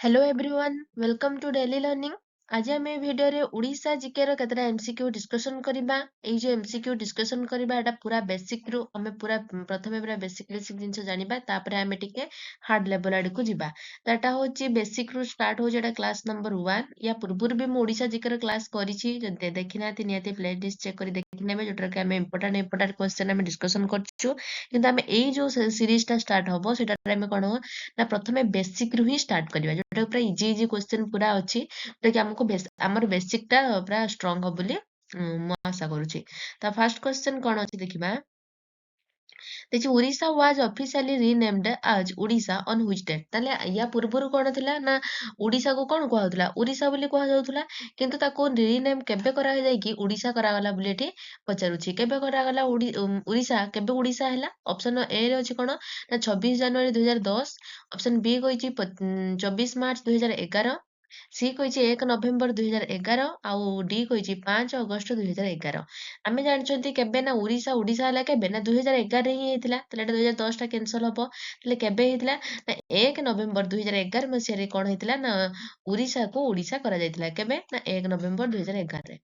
Hello everyone welcome to daily learning. आज आम video रे उड़ीसा जीके रो केतरा एमसीक्यू डिस्कशन करिबा। एई जो एमसीक्यू डिस्कशन करिबा एटा पूरा बेसिक रु हमें पूरा प्रथमे पूरा बेसिक बेसिक जिंस जानिबा तापर हमें टिके हार्ड लेवल आड़ को जिबा। एटा होची बेसिक रु स्टार्ट हो जेटा क्लास नंबर 1 या पूर्वरु भी मु उड़ीसा जीके रो क्लास करिछि। जदि देखिनाती नियाती प्लेलिस्ट चेक करि देखिनेबे जोटर के हमें इंपोर्टेंट क्वेश्चन हमें डिस्कशन करछु। किंतु हमें एई जो सीरीज टा स्टार्ट हबो सेटा हमें कोन हो ना प्रथमे बेसिक रु ही स्टार्ट करिबा जोटा पूरा इजी इजी क्वेश्चन पूरा अछि जोटा कि हमको हमर बेसिक टा पूरा स्ट्रांग हो बोली ମୁଁ ଆଶା କରୁଛି। ତ ଫାର୍ଷ୍ଟ କ୍वेଶ୍ଚନ କଣ ଅଛି ଦେଖିବା। देखिए ओडिशा वाज ऑफिशियली रीनेम्ड आज ओडिशा ऑन व्हिच डेट। ताले या पूର୍ବରୁ କଣ ଥିଲା ନା ओडिशा को କଣ କୁହା ହଉଥିଲା ओडिशा ବୋଲି କୁହା ଯାଉଥିଲା, କିନ୍ତୁ ତାକୁ ରିନେମ୍ କେବେ କରାଯାଇକି ओडिशा କରାଗଲା ବୋଲି ଏଠି ପଚାରୁଛି। କେବେ କରାଗଲା ओडिशा କେବେ ओडिशा ହେଲା? ଅପସନ ଏ ରେ ଅଛି କଣ ନା 26 ଜାନୁଆରୀ 2010, ଅପସନ ବି କହିଛି 24 ମାର୍ଚ୍ଚ 2011, ସି କହିଛି 1 ନଭେମ୍ବର 2011 ଆଉ ଡି କହିଛି 5 ଅଗଷ୍ଟ 2011। ଆମେ ଜାଣିଛନ୍ତି କେବେ ନା ଓଡିଶା ହେଲା କେବେ ନା 2011 ରେ ହିଁ ହେଇଥିଲା। ତାହେଲେ ଏଟା 2010 ଟା କ୍ୟାନସଲ ହବ। ତାହେଲେ କେବେ ହେଇଥିଲା ନା 1 ନଭେମ୍ବର 2011 ମସିହାରେ କଣ ହେଇଥିଲା ନା ଓଡିଶାକୁ ଓଡିଶା କରାଯାଇଥିଲା। କେବେ ନା 1 ନଭେମ୍ବର 2011 ରେ।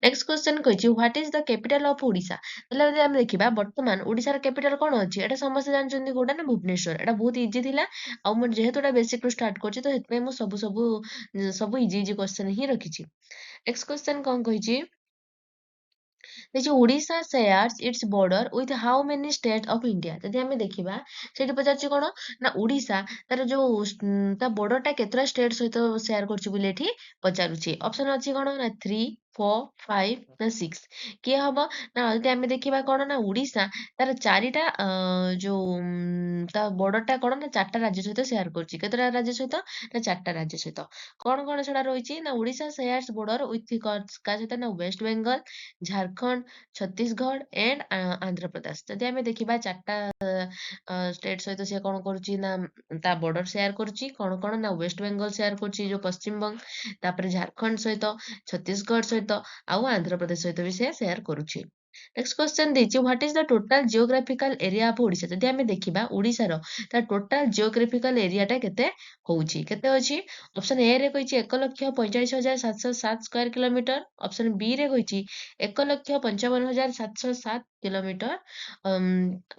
ନେକ୍ସଟ କ୍ୱେଶ୍ଚନ କହିଛି what is the capital of Odisha. ତାହେଲେ ଯଦି ଆମେ ଦେଖିବା ବର୍ତ୍ତମାନ ଓଡିଶାର କ୍ୟାପିଟାଲ କଣ ଅଛି, ଏଟା ସମସ୍ତେ ଜାଣିଛନ୍ତି କୋଉଟା ନା ଭୁବନେଶ୍ୱର। ଏଟା ବହୁତ ଇଜି ଥିଲା ଆଉ ମୁଁ ଯେହେତୁ ଏଟା ବେସିକ ରୁ ଷ୍ଟାର୍ଟ କରୁଛି ତ ସେଥିପାଇଁ ମୁଁ ସବୁ ଇଜି ଇଜି କ୍ୱେଶ୍ଚନ ହିଁ ରଖିଛି। ନେକ୍ସଟ କ୍ୱେଶ୍ଚନ କଣ କହିଛି, देखिए Odisha shares its border with how many state of India. जदि आमे देखिबा सेठी पचारछि कोन ना ओडिशा तार जो ता बॉर्डर टा केतरा स्टेट सहित शेयर करछि बोली एठी पचारुछि। ऑप्शन अछि कोन ना 3 4 5 ना 6 के हबो ना जदि आमे देखिबा कोन ना ओडिशा तार चारिटा जो ता बॉर्डर टा कोन ना चारटा राज्य सहित शेयर करछि। केतरा राज्य सहित ना चारटा राज्य सहित कोन कोन सेडा रहिछि ना ओडिशा शेयर्स बॉर्डर विथ का सहित ना वेस्ट बेंगल, झारखंड, छत्तीसगढ़ एंड आंध्र प्रदेश। जदि आमे देखिबा चारटा स्टेट सहित से कौन करुच्ची ना ता बॉर्डर शेयर करुच्ची कौन कौन ना वेस्ट बेंगल शेयर करुच्ची जो पश्चिम बंग, तापर झारखंड सहित, छत्तीसगढ़ सहित आउ आंध्र प्रदेश सहित भी से शेयर करुच्ची। नेक्स्ट क्वेश्चन देछि what is the total geographical area of Odisha. जदि आमे देखिबा ओडिशा रो ता टोटल जियोग्राफिकल एरिया टा केते होउची केते अछि। ऑप्शन ए रे कहिछि 1,45,707 स्क्वायर किलोमीटर, ऑप्शन बी रे कहिछि 1,55,707 किलोमीटर,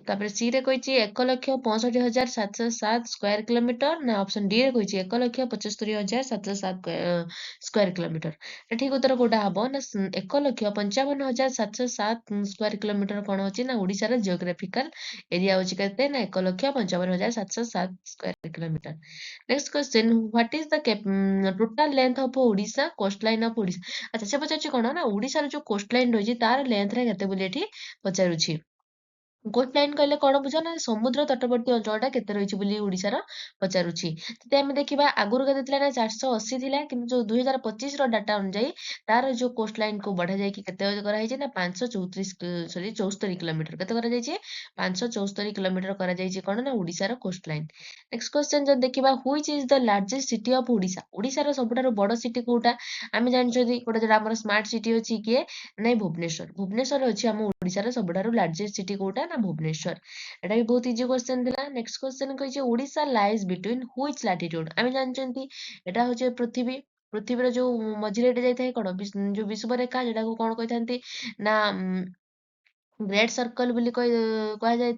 तापर सी रे कहिछि 1,65,707 स्क्वायर किलोमीटर ना ऑप्शन डी रे कहिछि 1,75,707 स्क्वायर किलोमीटर। ठीक उत्तर कोटा हबो ना 1,55,707 स्क्वायर किलोमीटर कौन होची ना ओडिशा रो जियोग्राफिकल एरिया होची केते ना 1,55,707 square kilometre. Next question what is the total length of Odisha coast line of Odisha. अच्छा से पचारुछि कोन ना ओडिशा रो जो कोस्ट लाइन रहिछि तार लेंथ रे केते बोली एठी पचारुछि। कोस्ट लाइन कहले कौन बुझ ना समुद्र तटवर्ती अंचलटा केते रहिछि बोली ओडिशा रो पचारुछि। जदि आमे देखिबा आगुरु केते थिला ना 480 थिला, किंतु जो 2025 रो डाटा अनुसार तार जो कोस्ट लाइन को बढ़ा जाय कि केते करा जायछि ना 534 सॉरी 74 किलोमीटर केते करा जायछि 574 किलोमीटर करा जायछि कोन ना ओडिशा रो कोस्ट लाइन। नेक्स्ट क्वेश्चन जब देखिबा which is the largest city of Odisha. Odisha रो सबटारो बड़ सिटी कोटा आमे जानछथि कोटा जेटा हमर स्मार्ट सिटी अछि के नै भुवनेश्वर। भुवनेश्वर अछि हम ओडिशा रो सबटारो लार्जेस्ट सिटी कोटा ना भुवनेश्वर। एटा भी बहुत इजी क्वेश्चन दिला। नेक्स्ट क्वेश्चन कहिजे Odisha lies between which latitude. आमे जानछथि एटा होचे पृथ्वी, पृथ्वीर जो मझिरे एटा जायथाय कोन जो विषुवरेखा जेटा को कोन कहिथांती ना ग्रेट सर्कल बोली कह जाए।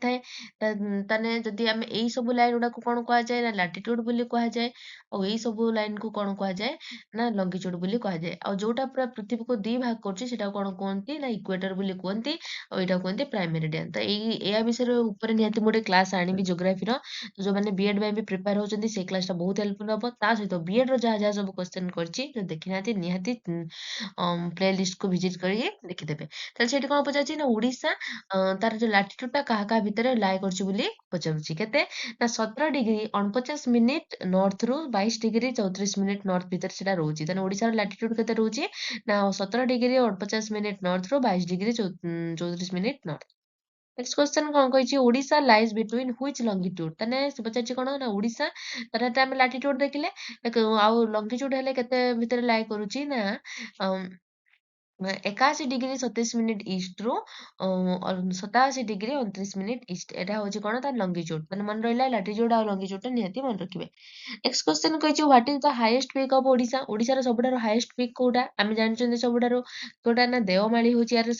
ताने जदि आमे एई सब लाइन गुडा को कोन कहा जाए ना लैटिट्यूड बोली कहा जाए और एई सब लाइन को कोन कहा जाए ना लॉन्गिट्यूड बोली कहा जाए। और जोटा पूरा पृथ्वी को दी भाग करछि सेटा कोन कहंती ना इक्वेटर बोली कहंती और एटा कहंती प्राइम मेरिडियन। तो एई एया विषय ऊपर निहाती मोटे क्लास आनिबी ज्योग्राफी रो, तो जो माने बीएड में भी प्रिपेयर होचंदी से क्लास ता बहुत हेल्पफुल हबो। ता सहित बीएड रो जहा जहा सब क्वेश्चन करछि जो देखि नाती निहाती प्लेलिस्ट को विजिट करिए देखि देबे। ताले सेठी कोन पचाछि ना ओडिशा तार जो लाटिट्यूड टा काहा काहा भितर लाए करछि बोली पचारुछि। केते ना 17 डिग्री 49 मिनिट नॉर्थ रु 22 डिग्री 34 मिनिट नॉर्थ भितर सेटा रहउछि। तने ओडिसा रो लाटिट्यूड केते रहउछि ना 17 डिग्री 49 मिनिट नॉर्थ रु 22 degree 34 minute north. Next question कोन कहिछि Odisha lies between which longitude. तने पचाछि कोन ना ओडिशा तार हेते हम लाटिट्यूड देखिले आ लॉन्गिट्यूड हेले केते भितर लाए करूछि ना 81 डिग्री 27 मिनिट इस्ट रु 87 डिग्री 29 मिनिट इस्ट एटा होची कोन तार लंगिट्यूड माने मन रहिला लैटिट्यूड आ लंगिट्यूड टा निहाती मन रखिबे। नेक्स्ट क्वेश्चन कहिछु what is the highest peak of Odisha Odisha रो सबडारो हाईएस्ट पीक कोडा आमे जानचोंदे सबडारो कोडा ना देवमाली होची यार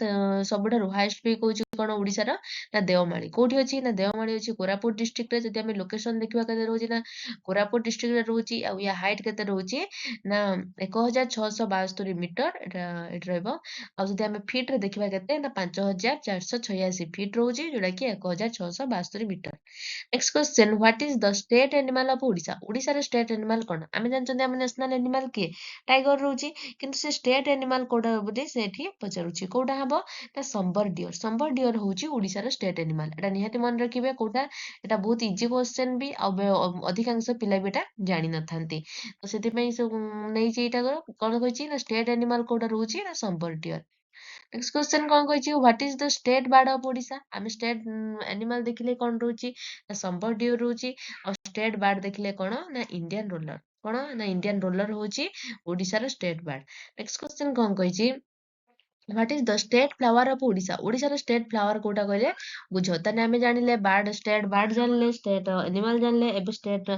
सबडारो हाईएस्ट पीक होची कोन ओडिशा रो ना देवमाली कोठी होची ना देवमाली होची कोरापुट डिस्ट्रिक्ट रे जदि आमे लोकेशन देखिबा कते रहउची ना कोरापुट डिस्ट्रिक्ट रे रहउची आ या हाइट कते रहउची ना 1672 मीटर एटा रहइबो आ जदि आमे फीट रे देखिबा केते ना 5486 फीट रहउची जोडा कि 1672 metre. Next question what is the state animal of Odisha Odisha रे स्टेट एनिमल कोन आमे जानचोंदे आमे नेशनल एनिमल के टाइगर रहउची किंतु से स्टेट एनिमल कोडा बोली सेठी पचारुची कोडा हबो ना संबर डियर होउची ओडिशा रे स्टेट एनिमल एटा निहाती मन रखिबे कोडा एटा बहुत इजी क्वेश्चन भी अधिकांश पिला भी एटा जानि नथांती तो सेति पई से नै जे एटा कोन कहछि ना स्टेट एनिमल कोडा रहउची ना संबर डियर। नेक्स्ट क्वेश्चन कौन कहिछि what is the state bird of Odisha आमे स्टेट एनिमल देखिले कोन रहउची ना संबर डियर रहउची और स्टेट बर्ड देखिले कोन ना इंडियन रोलर कोन ना इंडियन रोलर होउची ओडिशा रो स्टेट बर्ड। नेक्स्ट क्वेश्चन कौन कहिछि what is the state flower of Odisha Odisha रो स्टेट फ्लावर कोटा कहले बुझो तने आमे जानिले बर्ड स्टेट बर्ड जानले स्टेट एनिमल जानले एबे स्टेट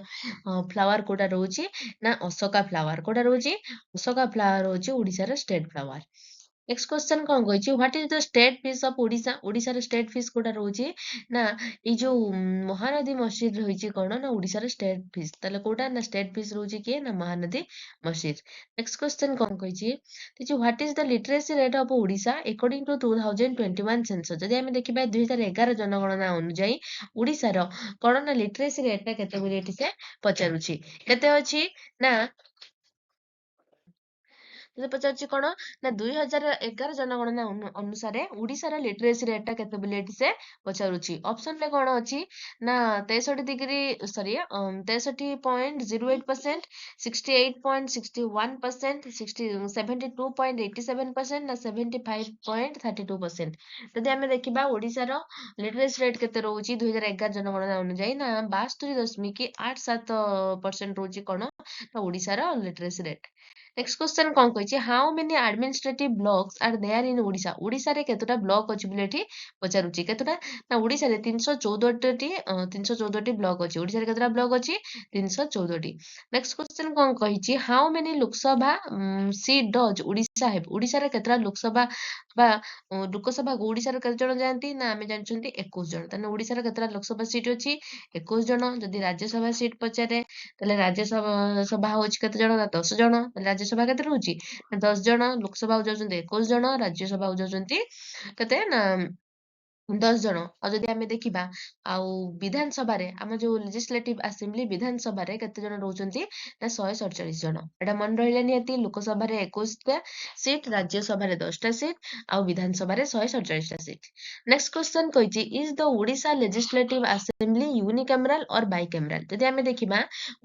फ्लावर कोटा रहउची ना अशोका फ्लावर कोटा रहउची अशोका फ्लावर होउची ओडिशा रो स्टेट फ्लावर। नेक्स्ट क्वेश्चन कौन कहिछि what is the state fish of Odisha Odisha रो स्टेट फिश कोटा रहउची ना ई जो महानदी मछली रहिछि कोन ना ओडिशा रो स्टेट फिश तले कोटा ना स्टेट फिश रहउची के ना महानदी मछली। नेक्स्ट क्वेश्चन कौन कहिछि तिछु what is the literacy rate of Odisha according to 2021 census जदि आमे देखिबा 2011 जनगणना अनुଯାयी ओडिशा रो कोन ना लिटरेसी रेट ता केते बोली एठी से पचारुछि केते अछि ना ଯଦି ପଚାରୁଛି କଣ ନା 2011 ଜନଗଣନା ଅନୁସାରେ ଓଡିଶାର ଲିଟରେସି ରେଟ୍ ଟା କେତେ ବୋଲି ଏଠି ସେ ପଚାରୁଛି ଅପସନ ରେ କଣ ଅଛି ନା 63 ଡିଗ୍ରୀ ସରି 63.08%, 68.61%, 72.87% ନା 75.32%। ଯଦି ଆମେ ଦେଖିବା ଓଡିଶାର ଲିଟରେସି ରେଟ୍ କେତେ ରହୁଛି 2011 ଜନଗଣନା ଅନୁଯାୟୀ ନା 62.87% ରହୁଛି କଣ ନା ଓଡିଶାର ଲିଟରେସି ରେଟ୍। नेक्स्ट क्वेश्चन कौन कहिछि how many administrative blocks are there in Odisha Odisha रे केतोटा ब्लॉक अछि बोले एठी पचारुछि केतोटा ना ओडिशा रे 314 टी 314 टी ब्लॉक अछि ओडिशा रे केतोटा ब्लॉक अछि 314 टी। नेक्स्ट क्वेश्चन कौन कहिछि how many Lok Sabha seat does Odisha have Odisha रे केतोटा लोकसभा बा लोकसभा ओडिशा रे केते जण जानती ना आमे जानछन्ती 21 जण तने ओडिशा रे केतोटा लोकसभा सीट अछि 21 जण जदि राज्यसभा सीट पचारे तले राज्यसभा सभा होछि केते जण ना 10 जण राज्यसभा केते रहउछि ना 10 जण लोकसभा हो जाउछन्ती 21 जण राज्यसभा हो जाउछन्ती केते ना 10 जण आ जदि आमे देखिबा आउ विधानसभा रे हम जो लेजिस्लेटिव असेंबली विधानसभा रे केते जण रहउछन्ती ना 147 जण एटा मन रहिला नियति लोकसभा रे 21 टा सीट राज्यसभा रे 10 टा सीट आउ विधानसभा रे 147 टा सीट। नेक्स्ट क्वेश्चन कहिछि is the Odisha legislative assembly unicameral or bicameral जदि आमे देखिबा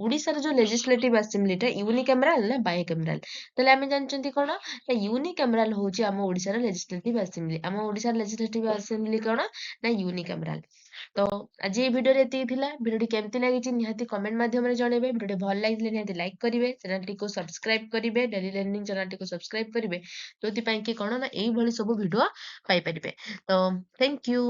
ओडिशा रे जो लेजिस्लेटिव असेंबली टा यूनिकैमरल ना बाइकैमरल तले आमे जानचन्ती कोन ना यूनिकैमरल होउची हम ओडिशा रे लेजिस्लेटिव असेंबली हम ओडिशा रे लेजिस्लेटिव असेंबली कोन ना यूनिकैमरल। तो आज ये वीडियो रे एति थिला वीडियो केमति लागिछि निहाती कमेंट माध्यम रे जणेबे वीडियो भल लागिले निहाती लाइक करिवे चैनल टी को सब्सक्राइब करिवे डेली लर्निंग चैनल टी को सब्सक्राइब करिवे जोति पई कि कोन ना एई भली सब वीडियो पाई परिबे। तो थैंक यू।